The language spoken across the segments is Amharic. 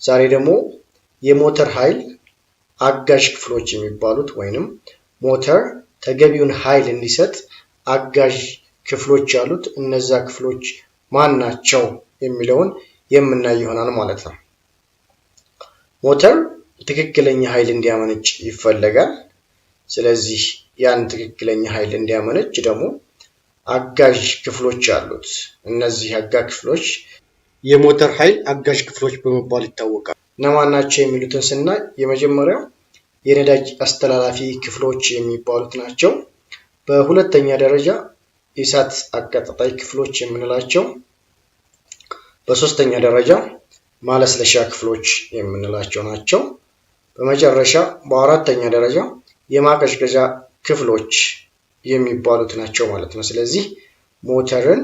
ዛሬ ደግሞ የሞተር ኃይል አጋዥ ክፍሎች የሚባሉት ወይንም ሞተር ተገቢውን ኃይል እንዲሰጥ አጋዥ ክፍሎች ያሉት እነዛ ክፍሎች ማን ናቸው የሚለውን የምናይ ይሆናል ማለት ነው። ሞተር ትክክለኛ ኃይል እንዲያመነጭ ይፈለጋል። ስለዚህ ያን ትክክለኛ ኃይል እንዲያመነጭ ደግሞ አጋዥ ክፍሎች አሉት። እነዚህ አጋዥ ክፍሎች የሞተር ኃይል አጋዥ ክፍሎች በመባል ይታወቃሉ። እነማን ናቸው የሚሉትን ስናይ የመጀመሪያው የነዳጅ አስተላላፊ ክፍሎች የሚባሉት ናቸው። በሁለተኛ ደረጃ የእሳት አቀጣጣይ ክፍሎች የምንላቸው፣ በሶስተኛ ደረጃ ማለስለሻ ክፍሎች የምንላቸው ናቸው። በመጨረሻ በአራተኛ ደረጃ የማቀዝቀዣ ክፍሎች የሚባሉት ናቸው ማለት ነው። ስለዚህ ሞተርን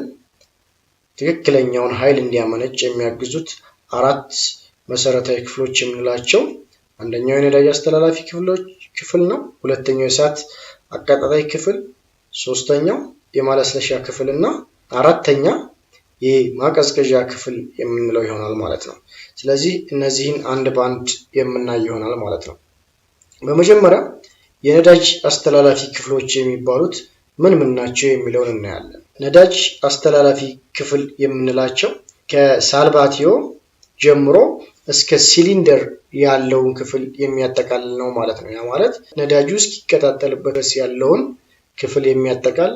ትክክለኛውን ኃይል እንዲያመነጭ የሚያግዙት አራት መሰረታዊ ክፍሎች የምንላቸው አንደኛው የነዳጅ አስተላላፊ ክፍል ነው። ሁለተኛው የእሳት አቀጣጣይ ክፍል፣ ሶስተኛው የማለስለሻ ክፍል እና አራተኛ የማቀዝቀዣ ክፍል የምንለው ይሆናል ማለት ነው። ስለዚህ እነዚህን አንድ ባንድ የምናይ ይሆናል ማለት ነው። በመጀመሪያ የነዳጅ አስተላላፊ ክፍሎች የሚባሉት ምን ናቸው የሚለውን እናያለን። ነዳጅ አስተላላፊ ክፍል የምንላቸው ከሳልባቲዮ ጀምሮ እስከ ሲሊንደር ያለውን ክፍል የሚያጠቃልል ነው ማለት ነው። ያ ማለት ነዳጁ እስኪቀጣጠልበት ድረስ ያለውን ክፍል የሚያጠቃል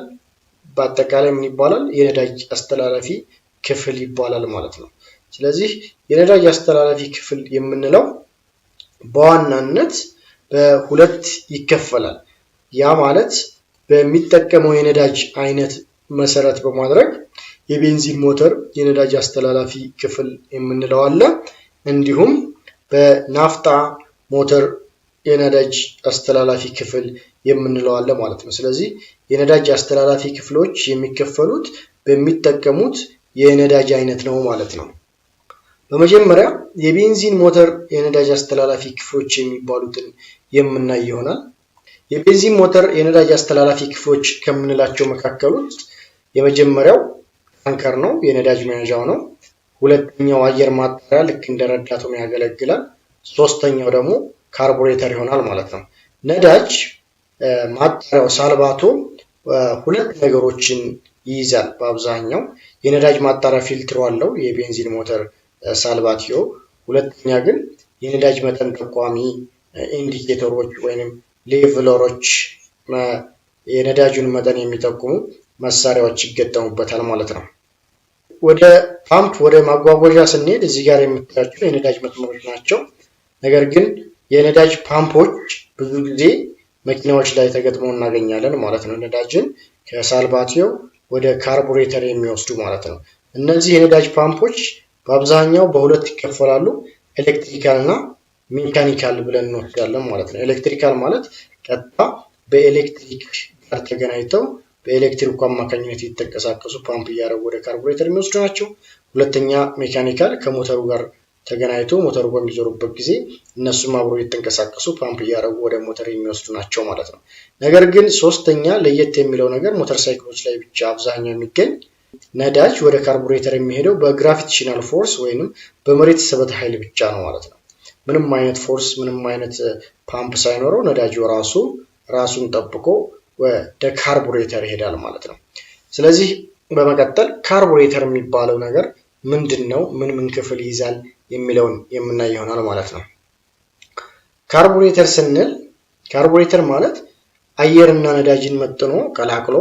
በአጠቃላይ ምን ይባላል? የነዳጅ አስተላላፊ ክፍል ይባላል ማለት ነው። ስለዚህ የነዳጅ አስተላላፊ ክፍል የምንለው በዋናነት በሁለት ይከፈላል። ያ ማለት በሚጠቀመው የነዳጅ አይነት መሰረት በማድረግ የቤንዚን ሞተር የነዳጅ አስተላላፊ ክፍል የምንለው አለ። እንዲሁም በናፍጣ ሞተር የነዳጅ አስተላላፊ ክፍል የምንለው አለ ማለት ነው። ስለዚህ የነዳጅ አስተላላፊ ክፍሎች የሚከፈሉት በሚጠቀሙት የነዳጅ አይነት ነው ማለት ነው። በመጀመሪያ የቤንዚን ሞተር የነዳጅ አስተላላፊ ክፍሎች የሚባሉትን የምናይ ይሆናል። የቤንዚን ሞተር የነዳጅ አስተላላፊ ክፍሎች ከምንላቸው መካከል ውስጥ የመጀመሪያው ታንከር ነው፣ የነዳጅ መያዣው ነው። ሁለተኛው አየር ማጣሪያ ልክ እንደ ረዳት ሆኖ ያገለግላል። ሶስተኛው ደግሞ ካርቡሬተር ይሆናል ማለት ነው። ነዳጅ ማጣሪያው ሳልባቶ ሁለት ነገሮችን ይይዛል በአብዛኛው። የነዳጅ ማጣሪያ ፊልትሩ አለው የቤንዚን ሞተር ሳልባቲዮ። ሁለተኛ ግን የነዳጅ መጠን ጠቋሚ ኢንዲኬተሮች ወይንም ሌቭለሮች የነዳጁን መጠን የሚጠቁሙ መሳሪያዎች ይገጠሙበታል ማለት ነው። ወደ ፓምፕ ወደ ማጓጓዣ ስንሄድ እዚህ ጋር የምታያቸው የነዳጅ መስመሮች ናቸው። ነገር ግን የነዳጅ ፓምፖች ብዙ ጊዜ መኪናዎች ላይ ተገጥመው እናገኛለን ማለት ነው። ነዳጅን ከሳልባቲዮ ወደ ካርቡሬተር የሚወስዱ ማለት ነው። እነዚህ የነዳጅ ፓምፖች በአብዛኛው በሁለት ይከፈላሉ። ኤሌክትሪካል እና ሜካኒካል ብለን እንወስዳለን ማለት ነው። ኤሌክትሪካል ማለት ቀጥታ በኤሌክትሪክ ጋር ተገናኝተው በኤሌክትሪክ አማካኝነት የተንቀሳቀሱ ፓምፕ እያደረጉ ወደ ካርቡሬተር የሚወስዱ ናቸው። ሁለተኛ ሜካኒካል ከሞተሩ ጋር ተገናኝቶ ሞተሩ በሚዞሩበት ጊዜ እነሱም አብሮ የተንቀሳቀሱ ፓምፕ እያደረጉ ወደ ሞተር የሚወስዱ ናቸው ማለት ነው። ነገር ግን ሶስተኛ ለየት የሚለው ነገር ሞተር ሳይክሎች ላይ ብቻ አብዛኛው የሚገኝ ነዳጅ ወደ ካርቡሬተር የሚሄደው በግራቪቴሽናል ፎርስ ወይንም በመሬት ስበት ኃይል ብቻ ነው ማለት ነው። ምንም አይነት ፎርስ ምንም አይነት ፓምፕ ሳይኖረው ነዳጁ ራሱን ጠብቆ ወደ ካርቡሬተር ይሄዳል ማለት ነው። ስለዚህ በመቀጠል ካርቡሬተር የሚባለው ነገር ምንድነው? ምን ክፍል ይይዛል የሚለውን የምናይ ይሆናል ማለት ነው። ካርቡሬተር ስንል ካርቡሬተር ማለት አየርና ነዳጅን መጥኖ ቀላቅሎ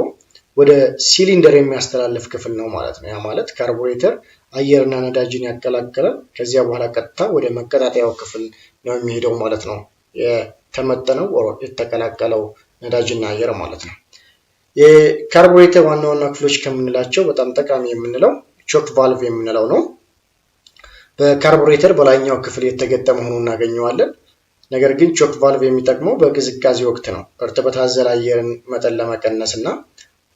ወደ ሲሊንደር የሚያስተላልፍ ክፍል ነው ማለት ነው። ያ ማለት ካርቡሬተር አየርና ነዳጅን ያቀላቀላል። ከዚያ በኋላ ቀጥታ ወደ መቀጣጠያው ክፍል ነው የሚሄደው ማለት ነው። የተመጠነው የተቀላቀለው ነዳጅና አየር ማለት ነው። የካርቡሬተር ዋና ዋና ክፍሎች ከምንላቸው በጣም ጠቃሚ የምንለው ቾክ ቫልቭ የምንለው ነው። በካርቡሬተር በላይኛው ክፍል የተገጠመ ሆኖ እናገኘዋለን። ነገር ግን ቾክ ቫልቭ የሚጠቅመው በቅዝቃዜ ወቅት ነው። እርጥበት አዘል አየርን መጠን ለመቀነስ እና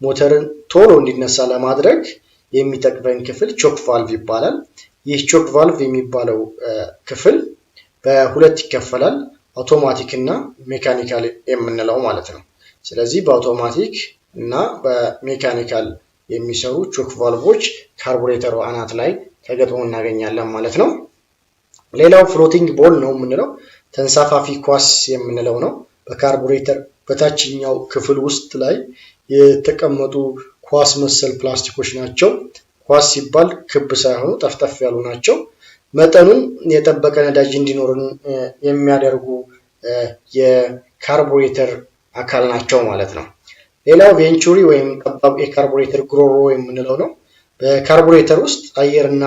ሞተርን ቶሎ እንዲነሳ ለማድረግ የሚጠቅመን ክፍል ቾክ ቫልቭ ይባላል። ይህ ቾክ ቫልቭ የሚባለው ክፍል በሁለት ይከፈላል፣ አውቶማቲክ እና ሜካኒካል የምንለው ማለት ነው። ስለዚህ በአውቶማቲክ እና በሜካኒካል የሚሰሩ ቾክ ቫልቮች ካርቡሬተሩ አናት ላይ ተገጥመው እናገኛለን ማለት ነው። ሌላው ፍሎቲንግ ቦል ነው የምንለው ተንሳፋፊ ኳስ የምንለው ነው። በካርቡሬተር በታችኛው ክፍል ውስጥ ላይ የተቀመጡ ኳስ መሰል ፕላስቲኮች ናቸው። ኳስ ሲባል ክብ ሳይሆኑ ጠፍጠፍ ያሉ ናቸው። መጠኑን የጠበቀ ነዳጅ እንዲኖርን የሚያደርጉ የካርቡሬተር አካል ናቸው ማለት ነው። ሌላው ቬንቹሪ ወይም ጠባብ የካርቡሬተር ጉሮሮ የምንለው ነው። በካርቡሬተር ውስጥ አየርና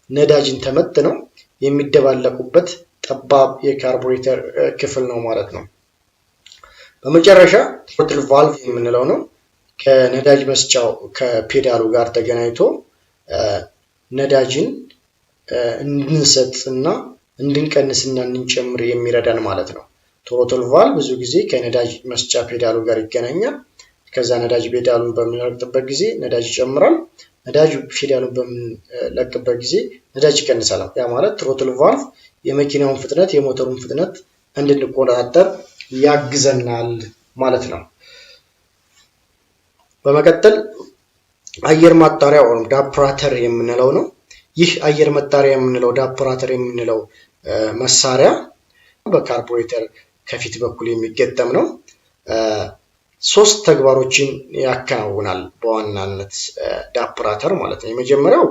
ነዳጅን ተመጥነው የሚደባለቁበት ጠባብ የካርቡሬተር ክፍል ነው ማለት ነው። በመጨረሻ ትሮትል ቫልቭ የምንለው ነው። ከነዳጅ መስጫው ከፔዳሉ ጋር ተገናኝቶ ነዳጅን እንድንሰጥና እንድንቀንስና እንድንጨምር የሚረዳን ማለት ነው። ትሮትል ቫልቭ ብዙ ጊዜ ከነዳጅ መስጫ ፔዳሉ ጋር ይገናኛል። ከዛ ነዳጅ ፔዳሉን በምንለቅበት ጊዜ ነዳጅ ይጨምራል። ነዳጅ ፔዳሉን በምንለቅበት ጊዜ ነዳጅ ይቀንሳል። ያ ማለት ትሮትል ቫልቭ የመኪናውን ፍጥነት የሞተሩን ፍጥነት እንድንቆጣጠር ያግዘናል ማለት ነው። በመቀጠል አየር ማጣሪያ ወይም ዳፕራተር የምንለው ነው። ይህ አየር ማጣሪያ የምንለው ዳፕራተር የምንለው መሳሪያ በካርቡሬተር ከፊት በኩል የሚገጠም ነው። ሶስት ተግባሮችን ያከናውናል በዋናነት ዳፕራተር ማለት ነው። የመጀመሪያው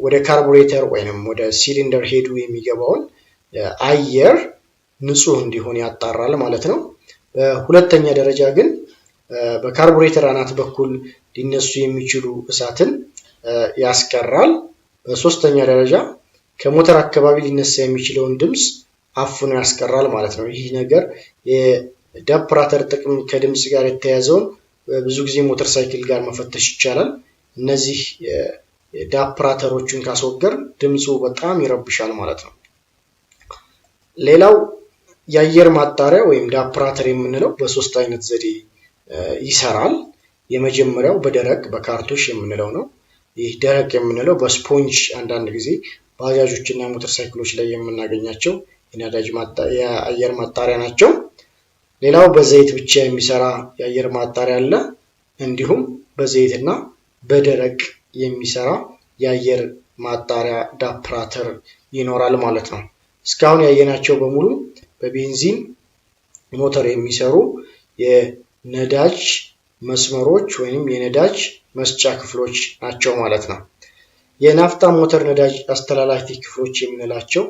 ወደ ካርቡሬተር ወይንም ወደ ሲሊንደር ሄዱ የሚገባውን አየር ንጹህ እንዲሆን ያጣራል ማለት ነው። በሁለተኛ ደረጃ ግን በካርቡሬተር አናት በኩል ሊነሱ የሚችሉ እሳትን ያስቀራል። በሶስተኛ ደረጃ ከሞተር አካባቢ ሊነሳ የሚችለውን ድምፅ አፍኖ ያስቀራል ማለት ነው። ይህ ነገር የዳፕራተር ጥቅም ከድምፅ ጋር የተያዘውን ብዙ ጊዜ ሞተር ሳይክል ጋር መፈተሽ ይቻላል። እነዚህ ዳፕራተሮችን ካስወገር ድምፁ በጣም ይረብሻል ማለት ነው። ሌላው የአየር ማጣሪያ ወይም ዳፕራተር የምንለው በሶስት አይነት ዘዴ ይሰራል። የመጀመሪያው በደረቅ በካርቱሽ የምንለው ነው። ይህ ደረቅ የምንለው በስፖንጅ አንዳንድ ጊዜ ባጃጆች እና ሞተር ሳይክሎች ላይ የምናገኛቸው የአየር ማጣሪያ ናቸው። ሌላው በዘይት ብቻ የሚሰራ የአየር ማጣሪያ አለ። እንዲሁም በዘይትና በደረቅ የሚሰራ የአየር ማጣሪያ ዳፕራተር ይኖራል ማለት ነው። እስካሁን ያየናቸው በሙሉ በቤንዚን ሞተር የሚሰሩ የነዳጅ መስመሮች ወይም የነዳጅ መስጫ ክፍሎች ናቸው ማለት ነው። የናፍታ ሞተር ነዳጅ አስተላላፊ ክፍሎች የምንላቸው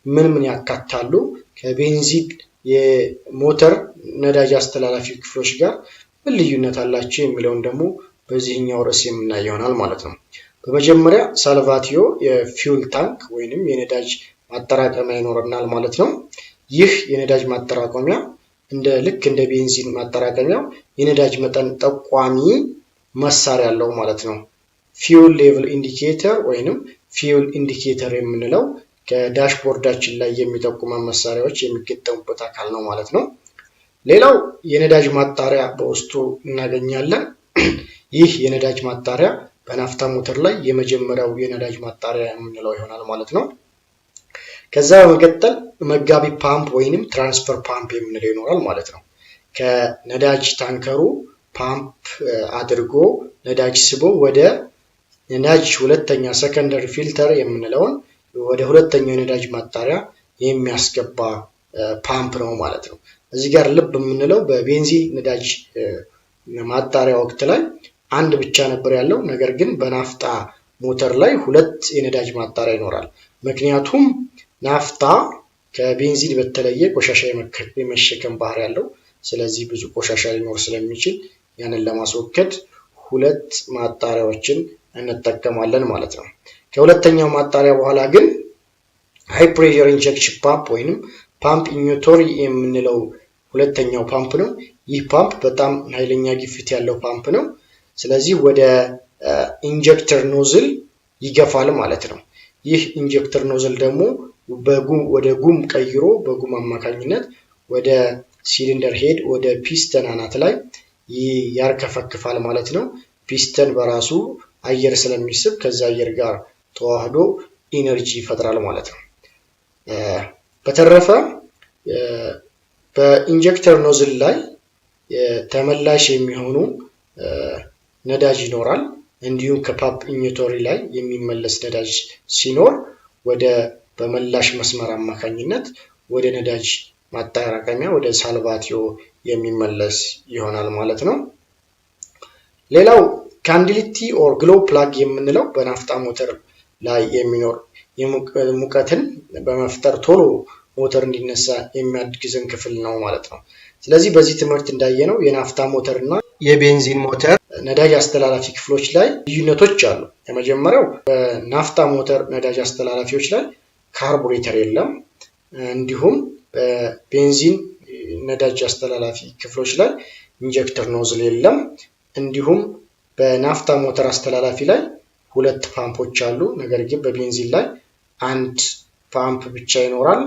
ምን ምን ያካታሉ? ከቤንዚን የሞተር ነዳጅ አስተላላፊ ክፍሎች ጋር ምን ልዩነት አላቸው የሚለውን ደግሞ በዚህኛው ርዕስ የምናየው ይሆናል ማለት ነው። በመጀመሪያ ሳልቫቲዮ የፊውል ታንክ ወይንም የነዳጅ ማጠራቀሚያ ይኖረናል ማለት ነው። ይህ የነዳጅ ማጠራቀሚያ ልክ እንደ ቤንዚን ማጠራቀሚያ የነዳጅ መጠን ጠቋሚ መሳሪያ አለው ማለት ነው። ፊውል ሌቭል ኢንዲኬተር ወይንም ፊውል ኢንዲኬተር የምንለው ከዳሽቦርዳችን ላይ የሚጠቁመን መሳሪያዎች የሚገጠሙበት አካል ነው ማለት ነው። ሌላው የነዳጅ ማጣሪያ በውስጡ እናገኛለን። ይህ የነዳጅ ማጣሪያ በናፍታ ሞተር ላይ የመጀመሪያው የነዳጅ ማጣሪያ የምንለው ይሆናል ማለት ነው። ከዛ በመቀጠል መጋቢ ፓምፕ ወይንም ትራንስፈር ፓምፕ የምንለው ይኖራል ማለት ነው። ከነዳጅ ታንከሩ ፓምፕ አድርጎ ነዳጅ ስቦ ወደ ነዳጅ ሁለተኛ ሰከንደሪ ፊልተር የምንለውን ወደ ሁለተኛው የነዳጅ ማጣሪያ የሚያስገባ ፓምፕ ነው ማለት ነው። እዚህ ጋር ልብ የምንለው በቤንዚን ነዳጅ ማጣሪያ ወቅት ላይ አንድ ብቻ ነበር ያለው። ነገር ግን በናፍጣ ሞተር ላይ ሁለት የነዳጅ ማጣሪያ ይኖራል። ምክንያቱም ናፍጣ ከቤንዚን በተለየ ቆሻሻ የመሸከም ባህሪ ያለው፣ ስለዚህ ብዙ ቆሻሻ ሊኖር ስለሚችል ያንን ለማስወገድ ሁለት ማጣሪያዎችን እንጠቀማለን ማለት ነው። ከሁለተኛው ማጣሪያ በኋላ ግን ሃይ ፕሬሸር ኢንጀክሽን ፓምፕ ወይንም ፓምፕ ኢኒቶሪ የምንለው ሁለተኛው ፓምፕ ነው። ይህ ፓምፕ በጣም ኃይለኛ ግፊት ያለው ፓምፕ ነው። ስለዚህ ወደ ኢንጀክተር ኖዝል ይገፋል ማለት ነው። ይህ ኢንጀክተር ኖዝል ደግሞ ወደ ጉም ቀይሮ በጉም አማካኝነት ወደ ሲሊንደር ሄድ ወደ ፒስተን አናት ላይ ያርከፈክፋል ማለት ነው። ፒስተን በራሱ አየር ስለሚስብ ከዛ አየር ጋር ተዋህዶ ኢነርጂ ይፈጥራል ማለት ነው። በተረፈ በኢንጀክተር ኖዝል ላይ ተመላሽ የሚሆኑ ነዳጅ ይኖራል። እንዲሁም ከፓምፕ ኢኒቶሪ ላይ የሚመለስ ነዳጅ ሲኖር ወደ በመላሽ መስመር አማካኝነት ወደ ነዳጅ ማጠራቀሚያ ወደ ሳልቫቲዮ የሚመለስ ይሆናል ማለት ነው። ሌላው ካንዲሊቲ ኦር ግሎ ፕላግ የምንለው በናፍጣ ሞተር ላይ የሚኖር ሙቀትን በመፍጠር ቶሎ ሞተር እንዲነሳ የሚያግዘን ክፍል ነው ማለት ነው። ስለዚህ በዚህ ትምህርት እንዳየነው የናፍጣ ሞተር እና የቤንዚን ሞተር ነዳጅ አስተላላፊ ክፍሎች ላይ ልዩነቶች አሉ። የመጀመሪያው በናፍጣ ሞተር ነዳጅ አስተላላፊዎች ላይ ካርቡሬተር የለም። እንዲሁም በቤንዚን ነዳጅ አስተላላፊ ክፍሎች ላይ ኢንጀክተር ኖዝል የለም። እንዲሁም በናፍጣ ሞተር አስተላላፊ ላይ ሁለት ፓምፖች አሉ። ነገር ግን በቤንዚን ላይ አንድ ፓምፕ ብቻ ይኖራል።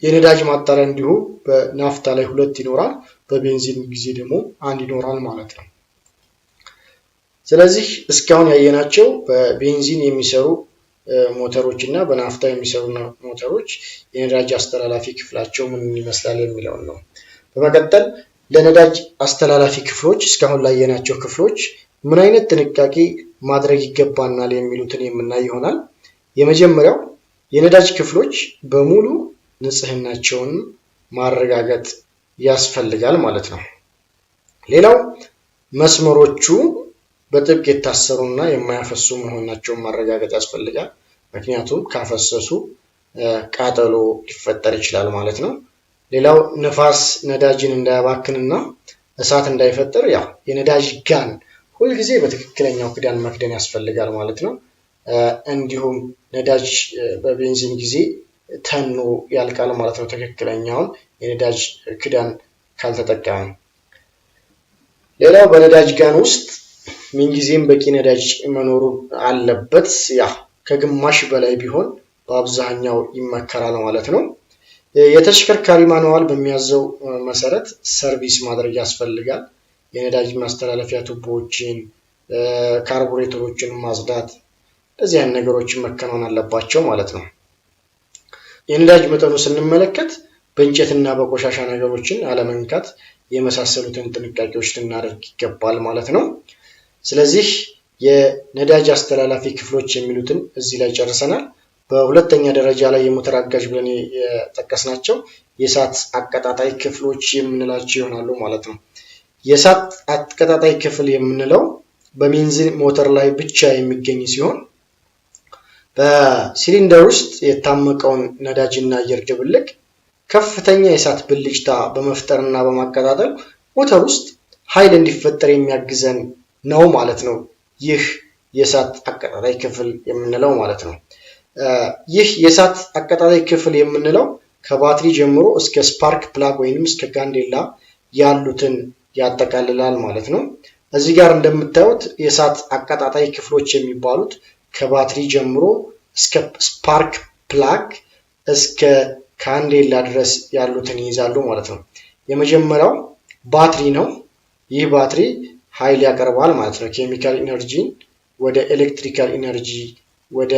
የነዳጅ ማጣሪያ እንዲሁ በናፍጣ ላይ ሁለት ይኖራል፣ በቤንዚን ጊዜ ደግሞ አንድ ይኖራል ማለት ነው። ስለዚህ እስካሁን ያየናቸው በቤንዚን የሚሰሩ ሞተሮች እና በናፍጣ የሚሰሩ ሞተሮች የነዳጅ አስተላላፊ ክፍላቸው ምን ይመስላል የሚለውን ነው። በመቀጠል ለነዳጅ አስተላላፊ ክፍሎች እስካሁን ላየናቸው ክፍሎች ምን አይነት ጥንቃቄ ማድረግ ይገባናል የሚሉትን የምናይ ይሆናል። የመጀመሪያው የነዳጅ ክፍሎች በሙሉ ንጽህናቸውን ማረጋገጥ ያስፈልጋል ማለት ነው። ሌላው መስመሮቹ በጥብቅ የታሰሩና የማያፈሱ መሆናቸውን ማረጋገጥ ያስፈልጋል። ምክንያቱም ካፈሰሱ ቃጠሎ ሊፈጠር ይችላል ማለት ነው። ሌላው ንፋስ ነዳጅን እንዳያባክንና እሳት እንዳይፈጠር የነዳጅ ጋን ሁልጊዜ በትክክለኛው ክዳን መክደን ያስፈልጋል ማለት ነው። እንዲሁም ነዳጅ በቤንዚን ጊዜ ተኖ ያልቃል ማለት ነው፣ ትክክለኛውን የነዳጅ ክዳን ካልተጠቀመ። ሌላው በነዳጅ ጋን ውስጥ ምንጊዜም በቂ ነዳጅ መኖሩ አለበት። ከግማሽ በላይ ቢሆን በአብዛኛው ይመከራል ማለት ነው። የተሽከርካሪ ማኑዋል በሚያዘው መሰረት ሰርቪስ ማድረግ ያስፈልጋል። የነዳጅ ማስተላለፊያ ቱቦዎችን፣ ካርቡሬተሮችን ማጽዳት፣ እንደዚህ አይነት ነገሮችን መከናወን አለባቸው ማለት ነው። የነዳጅ መጠኑ ስንመለከት በእንጨትና በቆሻሻ ነገሮችን አለመንካት የመሳሰሉትን ጥንቃቄዎች ልናደርግ ይገባል ማለት ነው። ስለዚህ የነዳጅ አስተላላፊ ክፍሎች የሚሉትን እዚህ ላይ ጨርሰናል። በሁለተኛ ደረጃ ላይ የሞተር አጋዥ ብለን የጠቀስናቸው የእሳት አቀጣጣይ ክፍሎች የምንላቸው ይሆናሉ ማለት ነው። የእሳት አቀጣጣይ ክፍል የምንለው በቤንዚን ሞተር ላይ ብቻ የሚገኝ ሲሆን በሲሊንደር ውስጥ የታመቀውን ነዳጅና አየር ድብልቅ ከፍተኛ የእሳት ብልጭታ በመፍጠርና በማቀጣጠል ሞተር ውስጥ ኃይል እንዲፈጠር የሚያግዘን ነው ማለት ነው። ይህ የእሳት አቀጣጣይ ክፍል የምንለው ማለት ነው። ይህ የእሳት አቀጣጣይ ክፍል የምንለው ከባትሪ ጀምሮ እስከ ስፓርክ ፕላግ ወይንም እስከ ጋንዴላ ያሉትን ያጠቃልላል ማለት ነው። እዚህ ጋር እንደምታዩት የእሳት አቀጣጣይ ክፍሎች የሚባሉት ከባትሪ ጀምሮ እስከ ስፓርክ ፕላግ እስከ ካንዴላ ድረስ ያሉትን ይይዛሉ ማለት ነው። የመጀመሪያው ባትሪ ነው። ይህ ባትሪ ኃይል ያቀርባል ማለት ነው። ኬሚካል ኢነርጂን ወደ ኤሌክትሪካል ኢነርጂ ወደ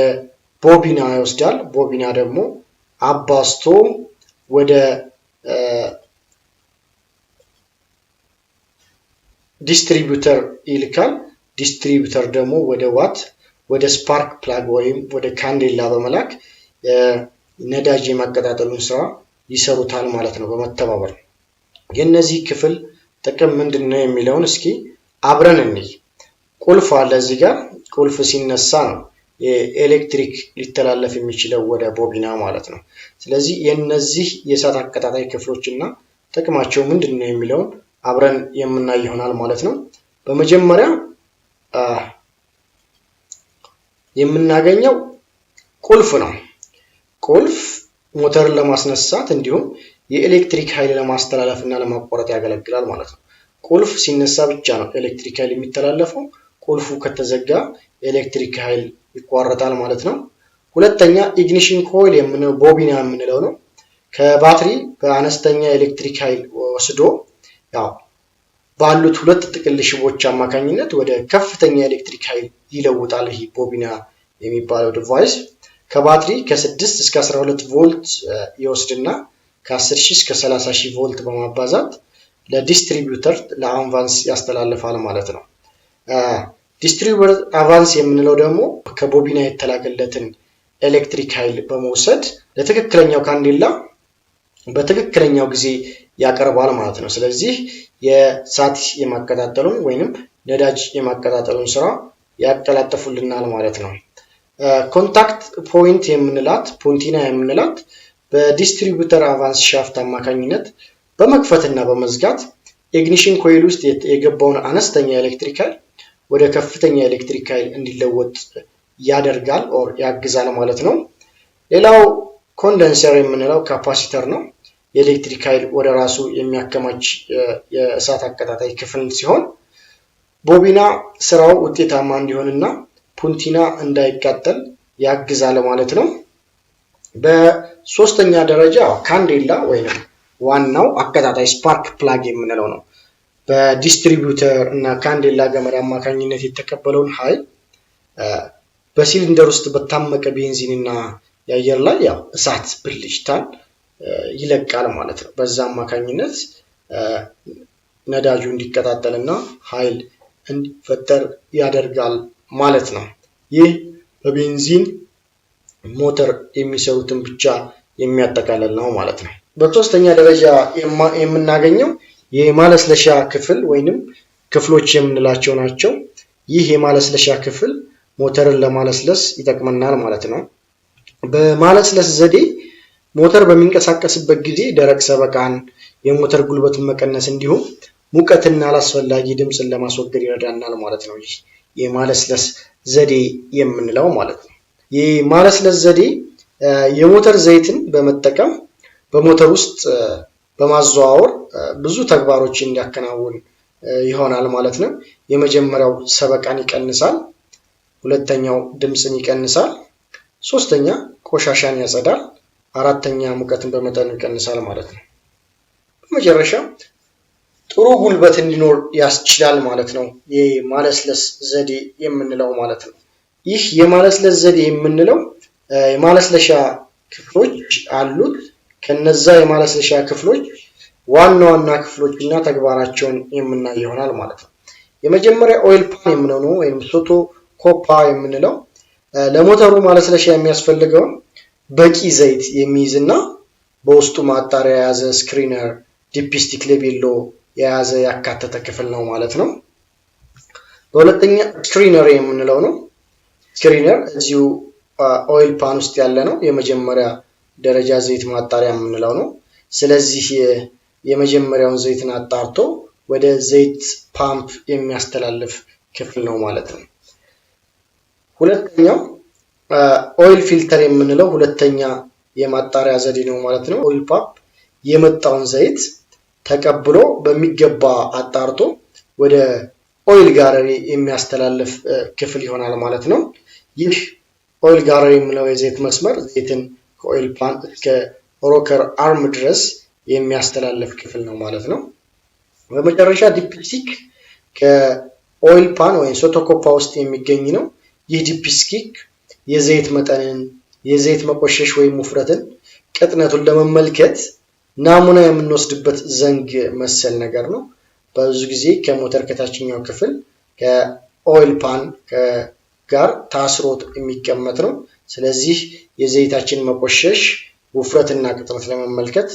ቦቢና ይወስዳል። ቦቢና ደግሞ አባስቶ ወደ ዲስትሪቢዩተር ይልካል። ዲስትሪቢዩተር ደግሞ ወደ ዋት ወደ ስፓርክ ፕላግ ወይም ወደ ካንዴላ በመላክ ነዳጅ የማቀጣጠሉን ስራ ይሰሩታል ማለት ነው በመተባበር። የነዚህ ክፍል ጥቅም ምንድነው የሚለውን እስኪ አብረን እንይ። ቁልፍ አለ እዚህ ጋር። ቁልፍ ሲነሳ ነው የኤሌክትሪክ ሊተላለፍ የሚችለው ወደ ቦቢና ማለት ነው። ስለዚህ የነዚህ የእሳት አቀጣጣይ ክፍሎችና ጥቅማቸው ምንድነው የሚለውን አብረን የምናይ ይሆናል ማለት ነው። በመጀመሪያ የምናገኘው ቁልፍ ነው። ቁልፍ ሞተርን ለማስነሳት እንዲሁም የኤሌክትሪክ ኃይል ለማስተላለፍ እና ለማቋረጥ ያገለግላል ማለት ነው። ቁልፍ ሲነሳ ብቻ ነው ኤሌክትሪክ ኃይል የሚተላለፈው። ቁልፉ ከተዘጋ ኤሌክትሪክ ኃይል ይቋረጣል ማለት ነው። ሁለተኛ ኢግኒሽን ኮይል የምንለው ቦቢና የምንለው ነው። ከባትሪ በአነስተኛ ኤሌክትሪክ ኃይል ወስዶ ባሉት ሁለት ጥቅል ሽቦች አማካኝነት ወደ ከፍተኛ ኤሌክትሪክ ኃይል ይለውጣል። ይህ ቦቢና የሚባለው ዲቫይስ ከባትሪ ከ6 እስከ 12 ቮልት ይወስድና ከ10,000 እስከ 30,000 ቮልት በማባዛት ለዲስትሪቢዩተር ለአቫንስ ያስተላልፋል ማለት ነው። ዲስትሪቢዩተር አቫንስ የምንለው ደግሞ ከቦቢና የተላከለትን ኤሌክትሪክ ኃይል በመውሰድ ለትክክለኛው ካንዴላ በትክክለኛው ጊዜ ያቀርባል ማለት ነው። ስለዚህ የእሳት የማቀጣጠሉን ወይንም ነዳጅ የማቀጣጠሉን ስራ ያቀላጥፉልናል ማለት ነው። ኮንታክት ፖይንት የምንላት ፖንቲና የምንላት በዲስትሪቢዩተር አቫንስ ሻፍት አማካኝነት በመክፈትና በመዝጋት ኢግኒሽን ኮይል ውስጥ የገባውን አነስተኛ ኤሌክትሪክ ኃይል ወደ ከፍተኛ ኤሌክትሪክ ኃይል እንዲለወጥ ያደርጋል ኦር ያግዛል ማለት ነው። ሌላው ኮንደንሰር የምንለው ካፓሲተር ነው። የኤሌክትሪክ ኃይል ወደ ራሱ የሚያከማች የእሳት አቀጣጣይ ክፍል ሲሆን ቦቢና ስራው ውጤታማ እንዲሆንና ፑንቲና እንዳይቃጠል ያግዛል ማለት ነው። በሶስተኛ ደረጃ ካንዴላ ወይንም ዋናው አቀጣጣይ ስፓርክ ፕላግ የምንለው ነው። በዲስትሪቢዩተር እና ካንዴላ ገመድ አማካኝነት የተቀበለውን ኃይል በሲሊንደር ውስጥ በታመቀ ቤንዚን እና የአየር ላይ ያው እሳት ብልጭታን ይለቃል ማለት ነው። በዛ አማካኝነት ነዳጁ እንዲቀጣጠልና ኃይል እንዲፈጠር ያደርጋል ማለት ነው። ይህ በቤንዚን ሞተር የሚሰሩትን ብቻ የሚያጠቃልል ነው ማለት ነው። በሶስተኛ ደረጃ የምናገኘው የማለስለሻ ክፍል ወይንም ክፍሎች የምንላቸው ናቸው። ይህ የማለስለሻ ክፍል ሞተርን ለማለስለስ ይጠቅመናል ማለት ነው። በማለስለስ ዘዴ ሞተር በሚንቀሳቀስበት ጊዜ ደረቅ ሰበቃን፣ የሞተር ጉልበትን መቀነስ እንዲሁም ሙቀትና አላስፈላጊ ድምፅን ለማስወገድ ይረዳናል ማለት ነው። ይህ የማለስለስ ዘዴ የምንለው ማለት ነው። የማለስለስ ዘዴ የሞተር ዘይትን በመጠቀም በሞተር ውስጥ በማዘዋወር ብዙ ተግባሮችን እንዲያከናውን ይሆናል ማለት ነው። የመጀመሪያው ሰበቃን ይቀንሳል፣ ሁለተኛው ድምፅን ይቀንሳል፣ ሶስተኛ ቆሻሻን ያጸዳል፣ አራተኛ ሙቀትን በመጠን ይቀንሳል ማለት ነው። በመጨረሻ ጥሩ ጉልበት እንዲኖር ያስችላል ማለት ነው የማለስለስ ዘዴ የምንለው ማለት ነው። ይህ የማለስለስ ዘዴ የምንለው የማለስለሻ ክፍሎች አሉት። ከነዛ የማለስለሻ ክፍሎች ዋና ዋና ክፍሎችና ተግባራቸውን የምናይ ይሆናል ማለት ነው። የመጀመሪያ ኦይል ፓን የምንለው ነው ወይም ሶቶ ኮፓ የምንለው ለሞተሩ ማለስለሻ የሚያስፈልገውን በቂ ዘይት የሚይዝና በውስጡ ማጣሪያ የያዘ ስክሪነር፣ ዲፕስቲክ፣ ሌቤሎ የያዘ ያካተተ ክፍል ነው ማለት ነው። በሁለተኛ ስክሪነር የምንለው ነው። ስክሪነር እዚሁ ኦይል ፓን ውስጥ ያለ ነው። የመጀመሪያ ደረጃ ዘይት ማጣሪያ የምንለው ነው። ስለዚህ የመጀመሪያውን ዘይትን አጣርቶ ወደ ዘይት ፓምፕ የሚያስተላልፍ ክፍል ነው ማለት ነው። ሁለተኛው ኦይል ፊልተር የምንለው ሁለተኛ የማጣሪያ ዘዴ ነው ማለት ነው። ኦይል ፓምፕ የመጣውን ዘይት ተቀብሎ በሚገባ አጣርቶ ወደ ኦይል ጋለሪ የሚያስተላልፍ ክፍል ይሆናል ማለት ነው። ይህ ኦይል ጋለሪ የምንለው የዘይት መስመር ዘይትን ከኦይል ፓን እስከ ሮከር አርም ድረስ የሚያስተላልፍ ክፍል ነው ማለት ነው። በመጨረሻ ዲፕስቲክ ከኦይል ፓን ወይም ሶቶኮፓ ውስጥ የሚገኝ ነው። ይህ ዲፕስቲክ የዘይት መጠንን፣ የዘይት መቆሸሽ ወይም ውፍረትን፣ ቅጥነቱን ለመመልከት ናሙና የምንወስድበት ዘንግ መሰል ነገር ነው። በብዙ ጊዜ ከሞተር ከታችኛው ክፍል ከኦይል ፓን ጋር ታስሮ የሚቀመጥ ነው። ስለዚህ የዘይታችን መቆሸሽ፣ ውፍረትና ቅጥነት ለመመልከት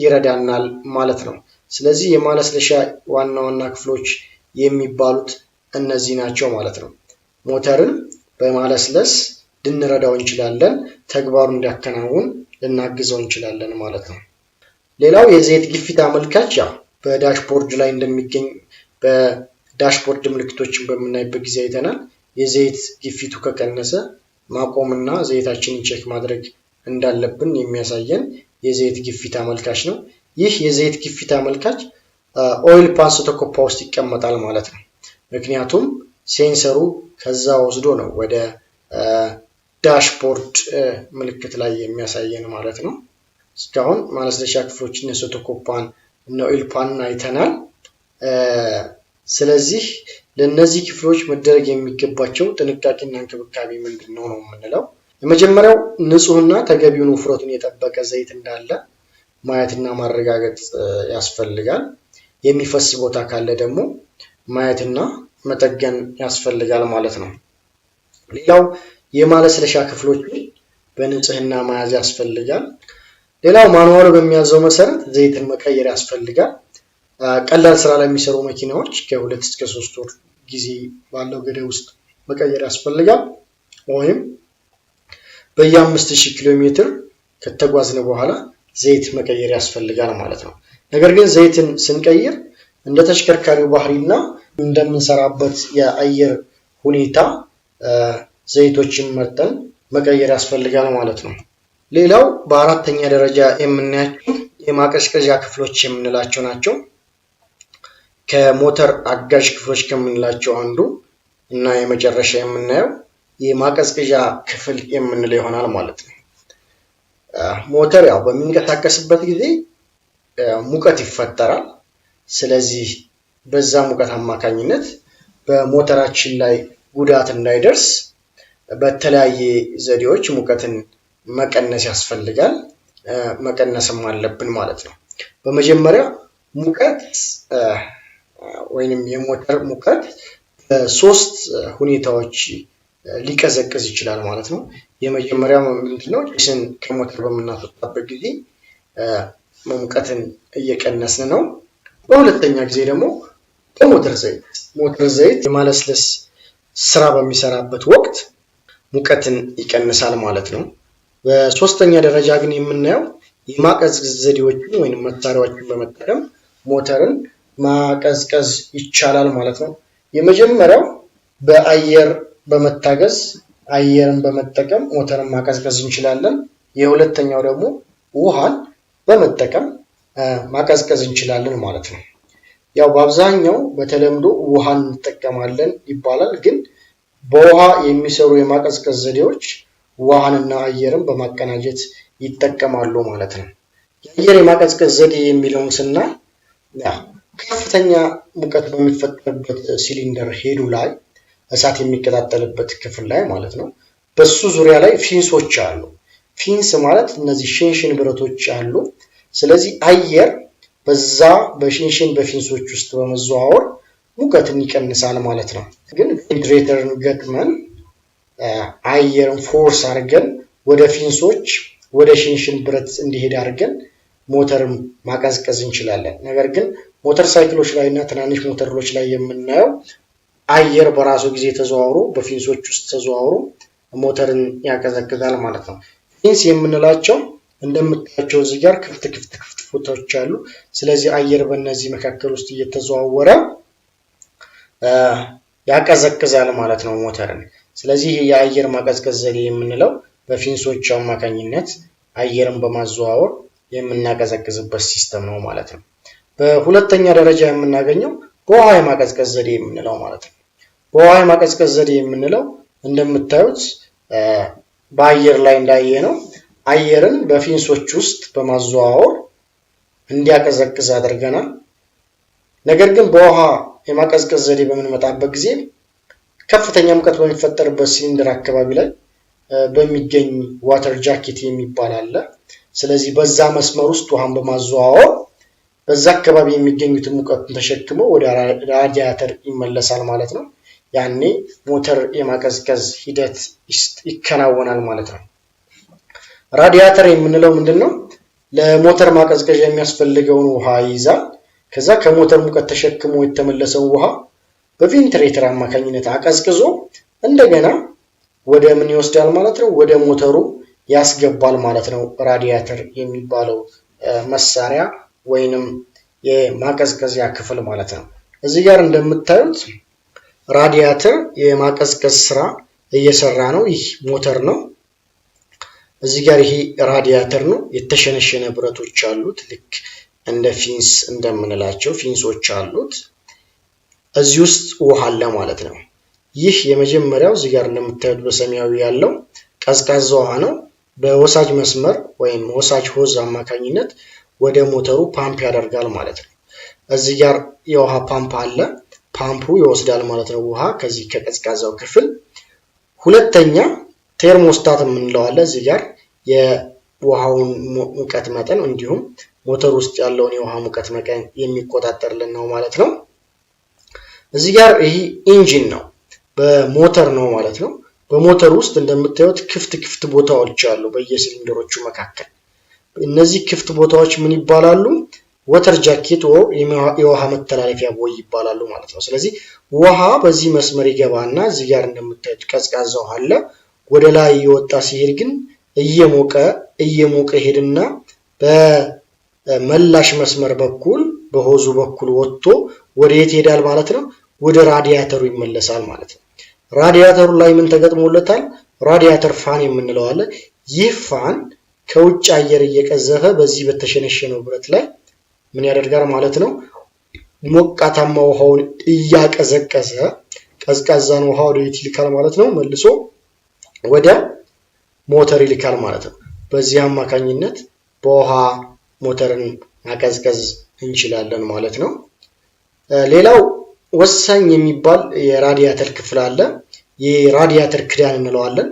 ይረዳናል ማለት ነው። ስለዚህ የማለስለሻ ዋና ዋና ክፍሎች የሚባሉት እነዚህ ናቸው ማለት ነው። ሞተርን በማለስለስ ልንረዳው እንችላለን፣ ተግባሩን እንዲያከናውን ልናግዘው እንችላለን ማለት ነው። ሌላው የዘይት ግፊት አመልካች በዳሽቦርድ ላይ እንደሚገኝ በዳሽቦርድ ምልክቶችን በምናይበት ጊዜ አይተናል። የዘይት ግፊቱ ከቀነሰ ማቆምና ዘይታችንን ቼክ ማድረግ እንዳለብን የሚያሳየን የዘይት ግፊት አመልካች ነው። ይህ የዘይት ግፊት አመልካች ኦይል ፓን ሶቶኮፓ ውስጥ ይቀመጣል ማለት ነው። ምክንያቱም ሴንሰሩ ከዛ ወስዶ ነው ወደ ዳሽቦርድ ምልክት ላይ የሚያሳየን ማለት ነው። እስካሁን ማለስለሻ ክፍሎችን ሶቶኮፓን እና ኦይል ፓንን አይተናል። ስለዚህ ለነዚህ ክፍሎች መደረግ የሚገባቸው ጥንቃቄና እንክብካቤ ምንድነው ነው የምንለው። የመጀመሪያው ንጹህና ተገቢውን ውፍረቱን የጠበቀ ዘይት እንዳለ ማየትና ማረጋገጥ ያስፈልጋል። የሚፈስ ቦታ ካለ ደግሞ ማየትና መጠገን ያስፈልጋል ማለት ነው። ሌላው የማለስለሻ ክፍሎች በንጽህና መያዝ ያስፈልጋል። ሌላው ማኑዋሉ በሚያዘው መሰረት ዘይትን መቀየር ያስፈልጋል። ቀላል ስራ ላይ የሚሰሩ መኪናዎች ከ2 እስከ 3 ወር ጊዜ ባለው ገደብ ውስጥ መቀየር ያስፈልጋል። ወይም በየ5000 ኪሎ ሜትር ከተጓዝነ በኋላ ዘይት መቀየር ያስፈልጋል ማለት ነው። ነገር ግን ዘይትን ስንቀይር እንደ ተሽከርካሪው ባህሪና እንደምንሰራበት የአየር ሁኔታ ዘይቶችን መርጠን መቀየር ያስፈልጋል ማለት ነው። ሌላው በአራተኛ ደረጃ የምናያቸው የማቀዝቀዣ ክፍሎች የምንላቸው ናቸው። ከሞተር አጋዥ ክፍሎች ከምንላቸው አንዱ እና የመጨረሻ የምናየው የማቀዝቀዣ ክፍል የምንለው ይሆናል ማለት ነው። ሞተር ያው በሚንቀሳቀስበት ጊዜ ሙቀት ይፈጠራል። ስለዚህ በዛ ሙቀት አማካኝነት በሞተራችን ላይ ጉዳት እንዳይደርስ በተለያየ ዘዴዎች ሙቀትን መቀነስ ያስፈልጋል። መቀነስም አለብን ማለት ነው። በመጀመሪያ ሙቀት ወይንም የሞተር ሙቀት በሶስት ሁኔታዎች ሊቀዘቅዝ ይችላል ማለት ነው። የመጀመሪያው ምንድነው? ጭስን ከሞተር በምናስወጣበት ጊዜ ሙቀትን እየቀነስን ነው። በሁለተኛ ጊዜ ደግሞ በሞተር ዘይት የማለስለስ ስራ በሚሰራበት ወቅት ሙቀትን ይቀንሳል ማለት ነው። በሶስተኛ ደረጃ ግን የምናየው የማቀዝቀዝ ዘዴዎችን ወይንም መሳሪያዎችን በመጠቀም ሞተርን ማቀዝቀዝ ይቻላል ማለት ነው። የመጀመሪያው በአየር በመታገዝ አየርን በመጠቀም ሞተርን ማቀዝቀዝ እንችላለን። የሁለተኛው ደግሞ ውሃን በመጠቀም ማቀዝቀዝ እንችላለን ማለት ነው። ያው በአብዛኛው በተለምዶ ውሃን እንጠቀማለን ይባላል። ግን በውሃ የሚሰሩ የማቀዝቀዝ ዘዴዎች ውሃንና አየርን በማቀናጀት ይጠቀማሉ ማለት ነው። የአየር የማቀዝቀዝ ዘዴ የሚለውን ስናይ ከፍተኛ ሙቀት በሚፈጠርበት ሲሊንደር ሄዱ ላይ እሳት የሚቀጣጠልበት ክፍል ላይ ማለት ነው። በሱ ዙሪያ ላይ ፊንሶች አሉ። ፊንስ ማለት እነዚህ ሽንሽን ብረቶች አሉ። ስለዚህ አየር በዛ በሽንሽን በፊንሶች ውስጥ በመዘዋወር ሙቀትን ይቀንሳል ማለት ነው። ግን ቬንቲሌተርን ገጥመን አየርን ፎርስ አድርገን ወደ ፊንሶች ወደ ሽንሽን ብረት እንዲሄድ አድርገን ሞተርን ማቀዝቀዝ እንችላለን። ነገር ግን ሞተር ሳይክሎች ላይ እና ትናንሽ ሞተሮች ላይ የምናየው አየር በራሱ ጊዜ ተዘዋውሮ በፊንሶች ውስጥ ተዘዋውሮ ሞተርን ያቀዘቅዛል ማለት ነው። ፊንስ የምንላቸው እንደምታዩቸው እዚህ ጋር ክፍት ቦታዎች አሉ። ስለዚህ አየር በእነዚህ መካከል ውስጥ እየተዘዋወረ ያቀዘቅዛል ማለት ነው ሞተርን። ስለዚህ የአየር ማቀዝቀዝ ዘዴ የምንለው በፊንሶች አማካኝነት አየርን በማዘዋወር የምናቀዘቅዝበት ሲስተም ነው ማለት ነው። በሁለተኛ ደረጃ የምናገኘው በውሃ የማቀዝቀዝ ዘዴ የምንለው ማለት ነው። በውሃ የማቀዝቀዝ ዘዴ የምንለው እንደምታዩት በአየር ላይ እንዳየነው አየርን በፊንሶች ውስጥ በማዘዋወር እንዲያቀዘቅዝ አድርገናል። ነገር ግን በውሃ የማቀዝቀዝ ዘዴ በምንመጣበት ጊዜ ከፍተኛ ሙቀት በሚፈጠርበት ሲሊንደር አካባቢ ላይ በሚገኝ ዋተር ጃኬት የሚባል አለ። ስለዚህ በዛ መስመር ውስጥ ውሃን በማዘዋወር በዛ አካባቢ የሚገኙትን ሙቀቱን ተሸክሞ ወደ ራዲያተር ይመለሳል ማለት ነው። ያኔ ሞተር የማቀዝቀዝ ሂደት ይከናወናል ማለት ነው። ራዲያተር የምንለው ምንድነው? ለሞተር ማቀዝቀዣ የሚያስፈልገውን ውሃ ይይዛል። ከዛ ከሞተር ሙቀት ተሸክሞ የተመለሰውን ውሃ በቬንቲሌተር አማካኝነት አቀዝቅዞ እንደገና ወደ ምን ይወስዳል ማለት ነው? ወደ ሞተሩ ያስገባል ማለት ነው። ራዲያተር የሚባለው መሳሪያ ወይንም የማቀዝቀዣ ክፍል ማለት ነው። እዚህ ጋር እንደምታዩት ራዲያተር የማቀዝቀዝ ስራ እየሰራ ነው። ይህ ሞተር ነው። እዚህ ጋር ይሄ ራዲያተር ነው። የተሸነሸነ ብረቶች አሉት። ልክ እንደ ፊንስ እንደምንላቸው ፊንሶች አሉት። እዚህ ውስጥ ውሃ አለ ማለት ነው። ይህ የመጀመሪያው እዚህ ጋር እንደምታዩት በሰማያዊ ያለው ቀዝቃዛ ውሃ ነው። በወሳጅ መስመር ወይም ወሳጅ ሆዝ አማካኝነት ወደ ሞተሩ ፓምፕ ያደርጋል ማለት ነው። እዚህ ጋር የውሃ ፓምፕ አለ። ፓምፑ ይወስዳል ማለት ነው ውሃ ከዚህ ከቀዝቃዛው ክፍል። ሁለተኛ ቴርሞስታት የምንለው አለ። እዚህ ጋር የውሃውን ሙቀት መጠን እንዲሁም ሞተር ውስጥ ያለውን የውሃ ሙቀት መጠን የሚቆጣጠርልን ነው ማለት ነው። እዚህ ጋር ይሄ ኢንጂን ነው፣ በሞተር ነው ማለት ነው። በሞተር ውስጥ እንደምታዩት ክፍት ቦታዎች አሉ በየሲሊንደሮቹ መካከል። እነዚህ ክፍት ቦታዎች ምን ይባላሉ? ወተር ጃኬት የውሃ መተላለፊያ ቦይ ይባላሉ ማለት ነው። ስለዚህ ውሃ በዚህ መስመር ይገባና እዚህ ጋር እንደምታዩት ቀዝቃዛ ውሃ አለ። ወደ ላይ እየወጣ ሲሄድ ግን እየሞቀ ሄድና በመላሽ መስመር በኩል በሆዙ በኩል ወጥቶ ወደ የት ይሄዳል ማለት ነው? ወደ ራዲያተሩ ይመለሳል ማለት ነው። ራዲያተሩ ላይ ምን ተገጥሞለታል? ራዲያተር ፋን የምንለው አለ። ይህ ፋን ከውጭ አየር እየቀዘፈ በዚህ በተሸነሸነው ብረት ላይ ምን ያደርጋል ማለት ነው? ሞቃታማ ውሃውን እያቀዘቀዘ ቀዝቃዛን ውሃ ወደ የት ይልካል ማለት ነው? መልሶ ወደ ሞተር ይልካል ማለት ነው። በዚህ አማካኝነት በውሃ ሞተርን ማቀዝቀዝ እንችላለን ማለት ነው። ሌላው ወሳኝ የሚባል የራዲያተር ክፍል አለ። የራዲያተር ክዳን እንለዋለን።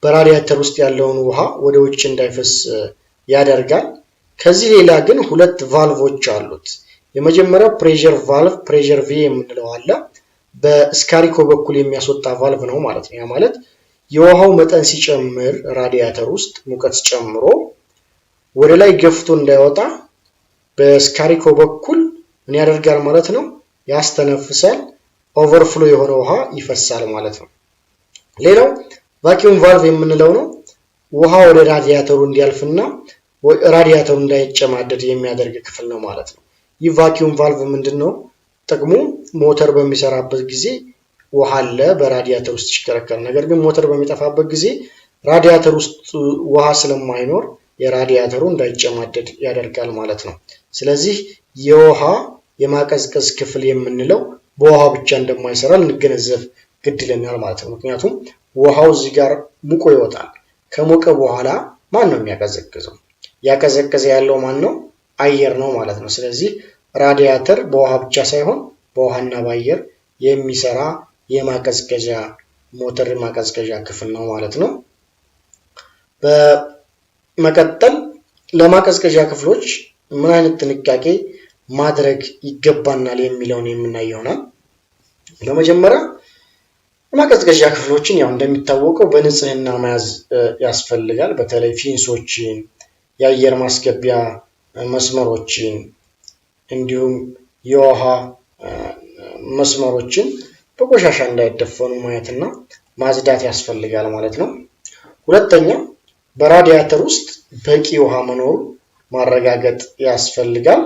በራዲያተር ውስጥ ያለውን ውሃ ወደ ውጭ እንዳይፈስ ያደርጋል። ከዚህ ሌላ ግን ሁለት ቫልቮች አሉት። የመጀመሪያው ፕሬሸር ቫልቭ ፕሬሸር ቪ የምንለው አለ። በስካሪኮ በኩል የሚያስወጣ ቫልቭ ነው ማለት ነው። ያ ማለት የውሃው መጠን ሲጨምር ራዲያተር ውስጥ ሙቀት ጨምሮ ወደ ላይ ገፍቶ እንዳይወጣ በስካሪኮ በኩል ምን ያደርጋል ማለት ነው? ያስተነፍሳል። ኦቨርፍሎ የሆነ ውሃ ይፈሳል ማለት ነው። ሌላው ቫኪዩም ቫልቭ የምንለው ነው። ውሃ ወደ ራዲያተሩ እንዲያልፍና ራዲያተሩ እንዳይጨማደድ የሚያደርግ ክፍል ነው ማለት ነው። ይህ ቫኪዩም ቫልቭ ምንድነው ጥቅሙ? ሞተር በሚሰራበት ጊዜ ውሃ አለ በራዲያተር ውስጥ ይሽከረከራል። ነገር ግን ሞተር በሚጠፋበት ጊዜ ራዲያተር ውስጥ ውሃ ስለማይኖር የራዲያተሩ እንዳይጨማደድ ያደርጋል ማለት ነው። ስለዚህ የውሃ የማቀዝቀዝ ክፍል የምንለው በውሃ ብቻ እንደማይሰራ ልንገነዘብ ግድ ይለናል ማለት ነው። ምክንያቱም ውሃው እዚህ ጋር ሙቆ ይወጣል። ከሞቀ በኋላ ማን ነው የሚያቀዘቅዘው? ያቀዘቀዘ ያለው ማን ነው? አየር ነው ማለት ነው። ስለዚህ ራዲያተር በውሃ ብቻ ሳይሆን በውሃና በአየር የሚሰራ የማቀዝቀዣ ሞተር ማቀዝቀዣ ክፍል ነው ማለት ነው። በመቀጠል ለማቀዝቀዣ ክፍሎች ምን አይነት ጥንቃቄ ማድረግ ይገባናል የሚለውን የምናይ ይሆናል። ለመጀመሪያ የማቀዝቀዣ ክፍሎችን ያው እንደሚታወቀው በንጽህና መያዝ ያስፈልጋል። በተለይ ፊንሶችን፣ የአየር ማስገቢያ መስመሮችን እንዲሁም የውሃ መስመሮችን በቆሻሻ እንዳይደፈኑ ማየትና ማጽዳት ያስፈልጋል ማለት ነው። ሁለተኛ በራዲያተር ውስጥ በቂ ውሃ መኖሩ ማረጋገጥ ያስፈልጋል።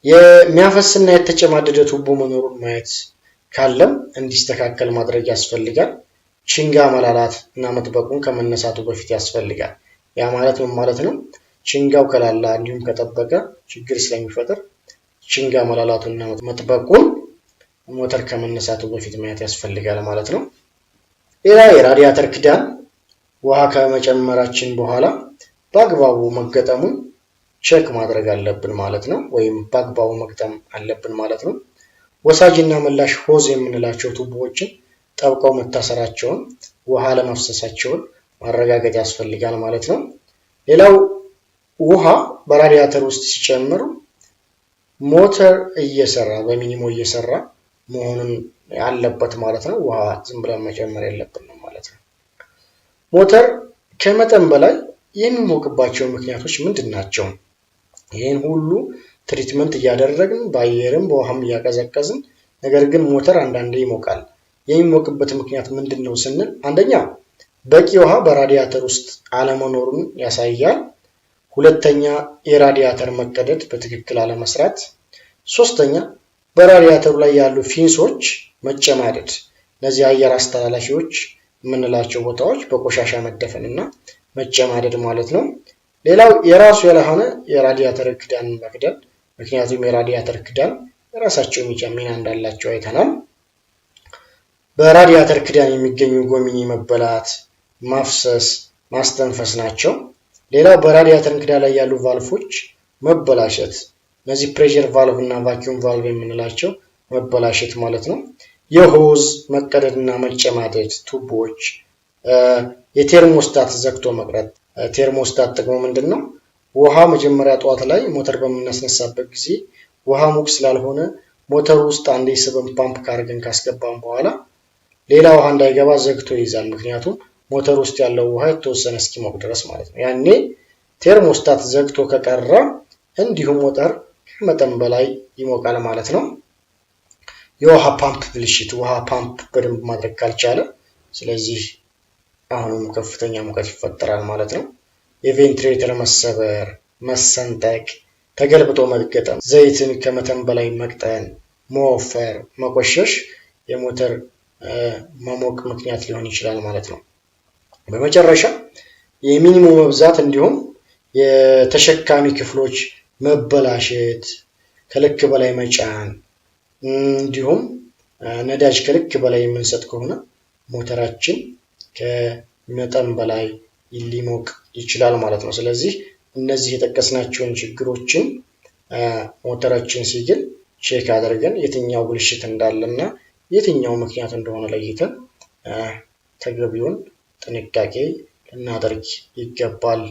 የሚያፈስና የተጨማደደ ቱቦ መኖሩን ማየት ካለም እንዲስተካከል ማድረግ ያስፈልጋል። ችንጋ መላላት እና መጥበቁን ከመነሳቱ በፊት ያስፈልጋል። ያ ማለት ምን ማለት ነው? ችንጋው ከላላ እንዲሁም ከጠበቀ ችግር ስለሚፈጥር ችንጋ መላላቱና መጥበቁን ሞተር ከመነሳቱ በፊት ማየት ያስፈልጋል ማለት ነው። ሌላ የራዲያተር ክዳን ውሃ ከመጨመራችን በኋላ በአግባቡ መገጠሙን ቼክ ማድረግ አለብን ማለት ነው። ወይም በአግባቡ መግጠም አለብን ማለት ነው። ወሳጅና መላሽ ሆዝ የምንላቸው ቱቦዎችን ጠብቀው መታሰራቸውን ውሃ ለማፍሰሳቸውን ማረጋገጥ ያስፈልጋል ማለት ነው። ሌላው ውሃ በራዲያተር ውስጥ ሲጨምር ሞተር እየሰራ በሚኒሞ እየሰራ መሆኑን ያለበት ማለት ነው። ውሃ ዝም ብለን መጨመር የለብንም ማለት ነው። ሞተር ከመጠን በላይ የሚሞቅባቸው ምክንያቶች ምንድን ናቸው? ይህን ሁሉ ትሪትመንት እያደረግን በአየርም በውሃም እያቀዘቀዝን ነገር ግን ሞተር አንዳንዴ ይሞቃል። የሚሞቅበት ምክንያት ምንድን ነው ስንል አንደኛ በቂ ውሃ በራዲያተር ውስጥ አለመኖሩን ያሳያል። ሁለተኛ የራዲያተር መቀደድ በትክክል አለመስራት። ሶስተኛ በራዲያተሩ ላይ ያሉ ፊንሶች መጨማደድ። እነዚህ አየር አስተላላፊዎች የምንላቸው ቦታዎች በቆሻሻ መደፈንና መጨማደድ ማለት ነው። ሌላው የራሱ ያልሆነ የራዲያተር ክዳን መክደን። ምክንያቱም የራዲያተር ክዳን የራሳቸው ሚና እንዳላቸው አይተናል። በራዲያተር ክዳን የሚገኙ ጎሚኒ መበላት፣ ማፍሰስ፣ ማስተንፈስ ናቸው። ሌላው በራዲያተር ክዳን ላይ ያሉ ቫልቮች መበላሸት። እነዚህ ፕሬሸር ቫልቭ እና ቫኪዩም ቫልቭ የምንላቸው መበላሸት ማለት ነው። የሆዝ መቀደድና መጨማደድ ቱቦዎች፣ የቴርሞስታት ዘግቶ መቅረት። ቴርሞስታት ጥቅሙ ምንድን ነው? ውሃ መጀመሪያ ጠዋት ላይ ሞተር በምናስነሳበት ጊዜ ውሃ ሙቅ ስላልሆነ ሞተር ውስጥ አንዴ ስበን ፓምፕ ካርገን ካስገባን በኋላ ሌላ ውሃ እንዳይገባ ዘግቶ ይይዛል። ምክንያቱም ሞተር ውስጥ ያለው ውሃ የተወሰነ እስኪሞቅ ድረስ ማለት ነው። ያኔ ቴርሞስታት ዘግቶ ከቀረ እንዲሁም ሞተር መጠን በላይ ይሞቃል ማለት ነው። የውሃ ፓምፕ ብልሽት፣ ውሃ ፓምፕ በደንብ ማድረግ ካልቻለ ስለዚህ አሁንም ከፍተኛ ሙቀት ይፈጠራል ማለት ነው። የቬንትሬተር መሰበር፣ መሰንጠቅ፣ ተገልብጦ መገጠም፣ ዘይትን ከመጠን በላይ መቅጠን፣ መወፈር፣ መቆሸሽ የሞተር መሞቅ ምክንያት ሊሆን ይችላል ማለት ነው። በመጨረሻ የሚኒሙ መብዛት እንዲሁም የተሸካሚ ክፍሎች መበላሸት፣ ከልክ በላይ መጫን እንዲሁም ነዳጅ ከልክ በላይ የምንሰጥ ከሆነ ሞተራችን ከመጠን በላይ ሊሞቅ ይችላል ማለት ነው። ስለዚህ እነዚህ የጠቀስናቸውን ችግሮችን ሞተራችን ሲግል ቼክ አድርገን የትኛው ብልሽት እንዳለና የትኛው ምክንያት እንደሆነ ለይተን ተገቢውን ጥንቃቄ ልናደርግ ይገባል